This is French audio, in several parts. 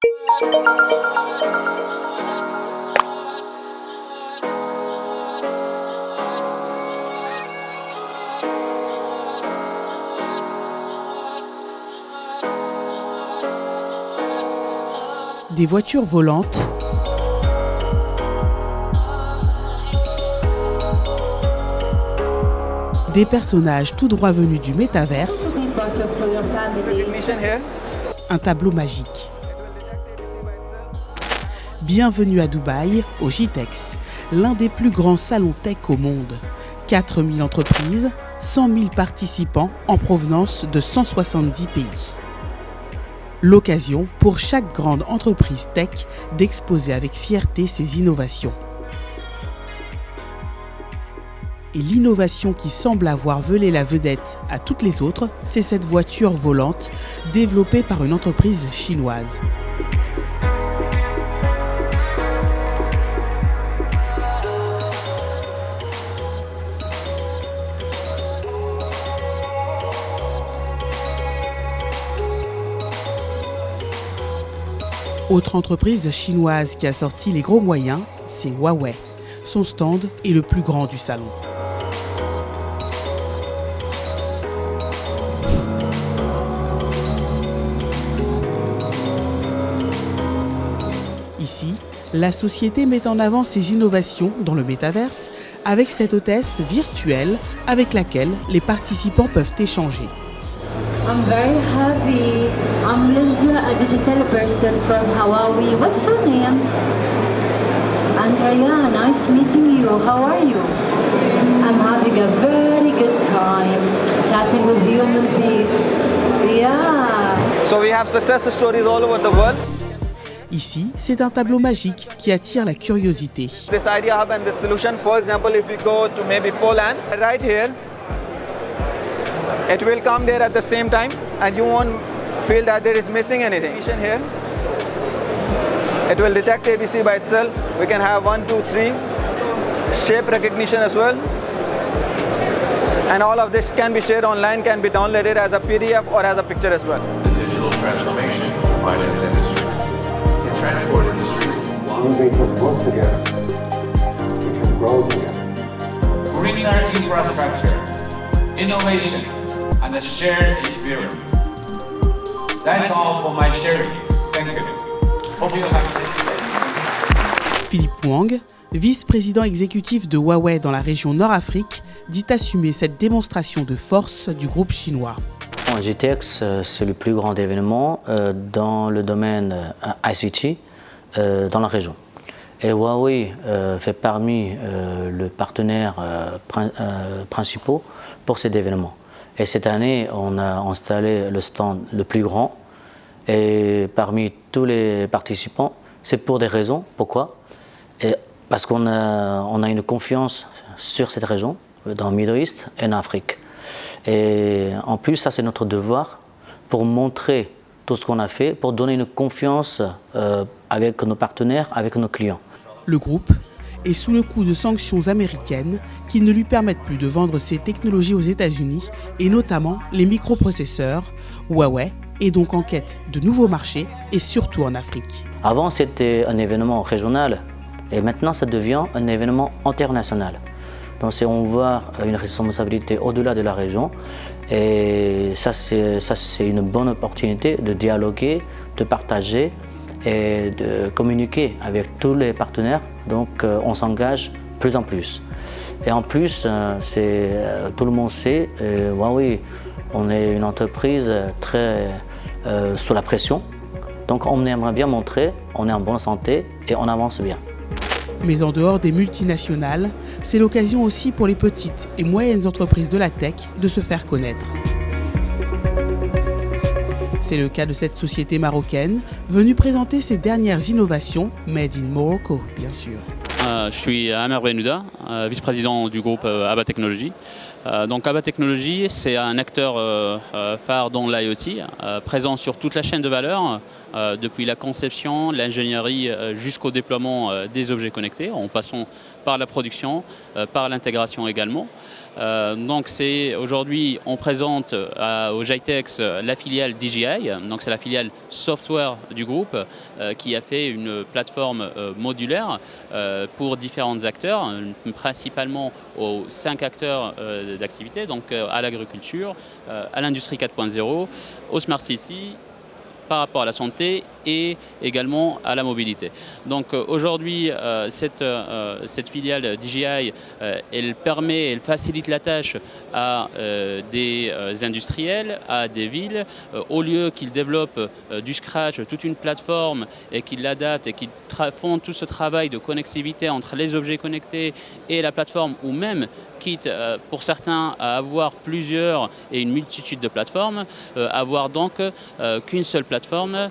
Des voitures volantes, des personnages tout droit venus du métaverse, un tableau magique. Bienvenue à Dubaï, au GITEX, l'un des plus grands salons tech au monde. 4000 entreprises, 100 000 participants en provenance de 170 pays. L'occasion pour chaque grande entreprise tech d'exposer avec fierté ses innovations. Et l'innovation qui semble avoir volé la vedette à toutes les autres, c'est cette voiture volante développée par une entreprise chinoise. Autre entreprise chinoise qui a sorti les gros moyens, c'est Huawei. Son stand est le plus grand du salon. Ici, la société met en avant ses innovations dans le métaverse avec cette hôtesse virtuelle avec laquelle les participants peuvent échanger. I'm very happy. I'm Liza, a digital person from Huawei. What's your name? Andrea, nice meeting you. How are you? I'm having a very good time chatting with human beings. Yeah. So we have success stories all over the world. Ici, c'est un tableau magique qui attire la curiosité. This idea hub and the solution, for example, if we go to maybe Poland, right here, it will come there at the same time and you won't feel that there is missing anything. Here, it will detect ABC by itself. We can have 1, 2, 3 shape recognition as well. And all of this can be shared online, can be downloaded as a PDF or as a picture as well. The digital transformation of the finance industry, the transport industry. When we can work together, we can grow together. Greener infrastructure, innovation, and a shared experience. That's all for my sharing. Thank you. Hope you have a nice day. Philippe Wang, vice-président exécutif de Huawei dans la région Nord-Afrique, dit assumer cette démonstration de force du groupe chinois. GITEX, c'est le plus grand événement dans le domaine ICT dans la région. Et Huawei fait parmi les partenaires principaux pour cet événement. Et cette année, on a installé le stand le plus grand. Et parmi tous les participants, c'est pour des raisons. Pourquoi? Parce qu'on a une confiance sur cette région, dans le Middle East et en Afrique. Et en plus, ça c'est notre devoir pour montrer tout ce qu'on a fait, pour donner une confiance avec nos partenaires, avec nos clients. Le groupe est sous le coup de sanctions américaines qui ne lui permettent plus de vendre ses technologies aux États-Unis et notamment les microprocesseurs. Huawei est donc en quête de nouveaux marchés et surtout en Afrique. Avant c'était un événement régional et maintenant ça devient un événement international. Donc on voit une responsabilité au-delà de la région et ça c'est une bonne opportunité de dialoguer, de partager et de communiquer avec tous les partenaires. Donc on s'engage plus en plus. Et en plus, tout le monde sait, Huawei, on est une entreprise très sous la pression. Donc on aimerait bien montrer, on est en bonne santé et on avance bien. Mais en dehors des multinationales, c'est l'occasion aussi pour les petites et moyennes entreprises de la tech de se faire connaître. C'est le cas de cette société marocaine venue présenter ses dernières innovations, made in Morocco, bien sûr. Je suis Amer Benouda, vice-président du groupe Abba Technologies. Donc Abba Technologies, c'est un acteur phare dans l'IoT, présent sur toute la chaîne de valeur, depuis la conception, l'ingénierie jusqu'au déploiement des objets connectés, en passant par la production, par l'intégration également. Donc aujourd'hui, on présente au GITEX la filiale DJI, donc c'est la filiale software du groupe qui a fait une plateforme modulaire pour différents acteurs, principalement aux 5 acteurs d'activité, donc à l'agriculture, à l'industrie 4.0, au Smart City, par rapport à la santé et également à la mobilité. Donc aujourd'hui, cette filiale DJI, elle facilite la tâche à des industriels, à des villes, au lieu qu'ils développent du scratch toute une plateforme et qu'ils l'adaptent et qu'ils font tout ce travail de connectivité entre les objets connectés et la plateforme, ou même quitte pour certains à avoir plusieurs et une multitude de plateformes, avoir donc qu'une seule plateforme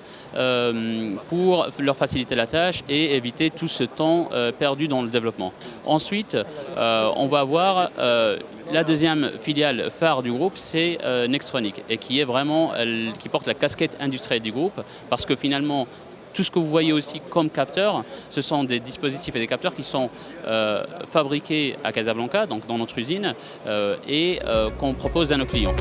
pour leur faciliter la tâche et éviter tout ce temps perdu dans le développement. Ensuite, on va avoir la deuxième filiale phare du groupe, c'est Nextronic, et qui porte la casquette industrielle du groupe, parce que finalement, tout ce que vous voyez aussi comme capteurs, ce sont des dispositifs et des capteurs qui sont fabriqués à Casablanca, donc dans notre usine, et qu'on propose à nos clients.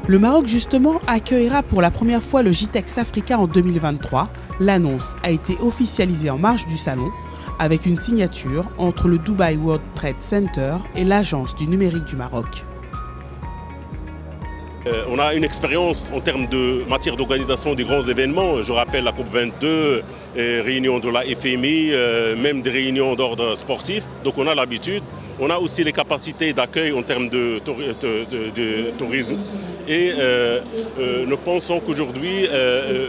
Le Maroc, justement, accueillera pour la première fois le GITEX Africa en 2023. L'annonce a été officialisée en marge du salon, avec une signature entre le Dubai World Trade Center et l'Agence du numérique du Maroc. On a une expérience en termes de matière d'organisation des grands événements. Je rappelle la COP22, réunions de la FMI, même des réunions d'ordre sportif. Donc on a l'habitude. On a aussi les capacités d'accueil en termes de tourisme. Et nous pensons qu'aujourd'hui,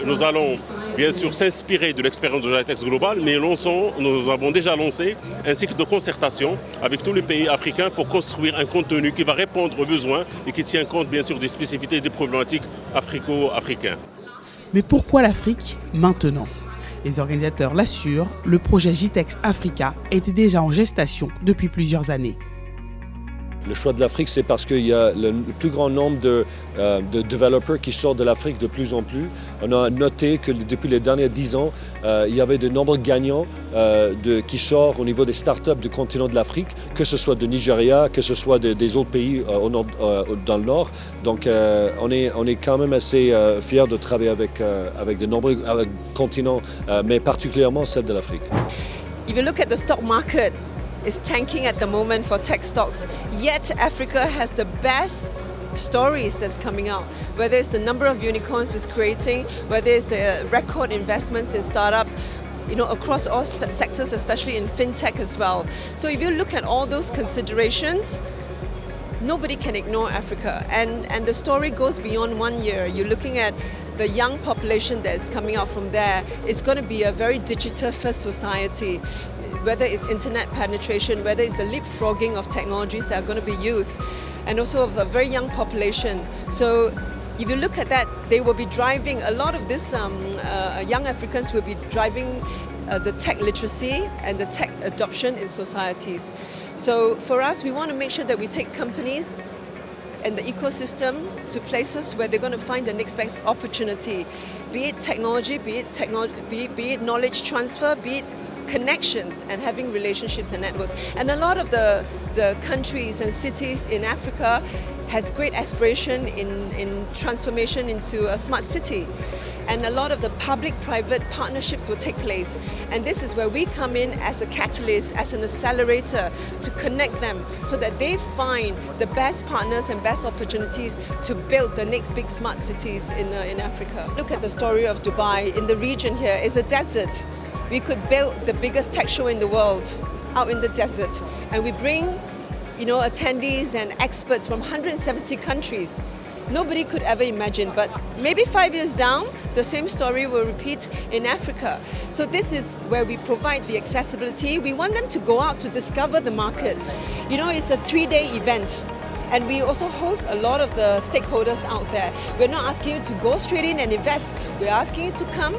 nous allons bien sûr s'inspirer de l'expérience de GITEX Global, mais nous avons déjà lancé un cycle de concertation avec tous les pays africains pour construire un contenu qui va répondre aux besoins et qui tient compte bien sûr des spécificités et des problématiques africaines. Mais pourquoi l'Afrique maintenant ? Les organisateurs l'assurent, le projet GITEX Africa était déjà en gestation depuis plusieurs années. Le choix de l'Afrique, c'est parce qu'il y a le plus grand nombre de développeurs qui sortent de l'Afrique de plus en plus. On a noté que depuis les derniers 10 ans, il y avait de nombreux gagnants qui sortent au niveau des startups du continent de l'Afrique, que ce soit de Nigeria, que ce soit des autres pays dans le nord. Donc on est quand même assez fiers de travailler avec de nombreux continents, mais particulièrement celle de l'Afrique. If you look at the stock market, it's tanking at the moment for tech stocks. Yet Africa has the best stories that's coming out, whether it's the number of unicorns it's creating, whether it's the record investments in startups, across all sectors, especially in fintech as well. So if you look at all those considerations, nobody can ignore Africa. And the story goes beyond 1 year. You're looking at the young population that's coming out from there. It's going to be a very digital-first society. Whether it's internet penetration, whether it's the leapfrogging of technologies that are going to be used, and also of a very young population. So if you look at that, they will be driving, a lot of this young Africans will be driving the tech literacy and the tech adoption in societies. So for us, we want to make sure that we take companies and the ecosystem to places where they're going to find the next best opportunity, be it technology, be it knowledge transfer, be it connections and having relationships and networks. And a lot of the countries and cities in Africa has great aspiration in transformation into a smart city. And a lot of the public-private partnerships will take place. And this is where we come in as a catalyst, as an accelerator to connect them so that they find the best partners and best opportunities to build the next big smart cities in Africa. Look at the story of Dubai. In the region here is a desert. We could build the biggest tech show in the world out in the desert. And we bring, attendees and experts from 170 countries. Nobody could ever imagine, but maybe 5 years down, the same story will repeat in Africa. So this is where we provide the accessibility. We want them to go out to discover the market. It's a 3-day event. And we also host a lot of the stakeholders out there. We're not asking you to go straight in and invest. We're asking you to come,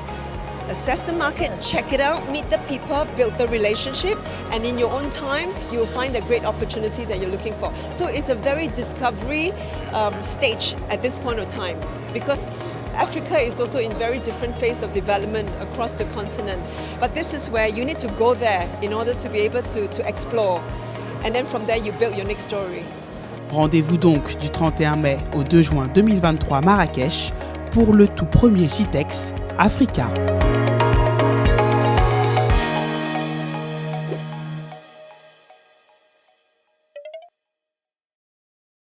assess the market, check it out, meet the people, build the relationship, and in your own time, you will find the great opportunity that you're looking for. So it's a very discovery stage at this point of time, because Africa is also in very different phase of development across the continent. But this is where you need to go there in order to be able to explore. And then from there, you build your next story. Rendez-vous donc du 31 mai au 2 juin 2023 à Marrakech pour le tout premier GITEX Africa.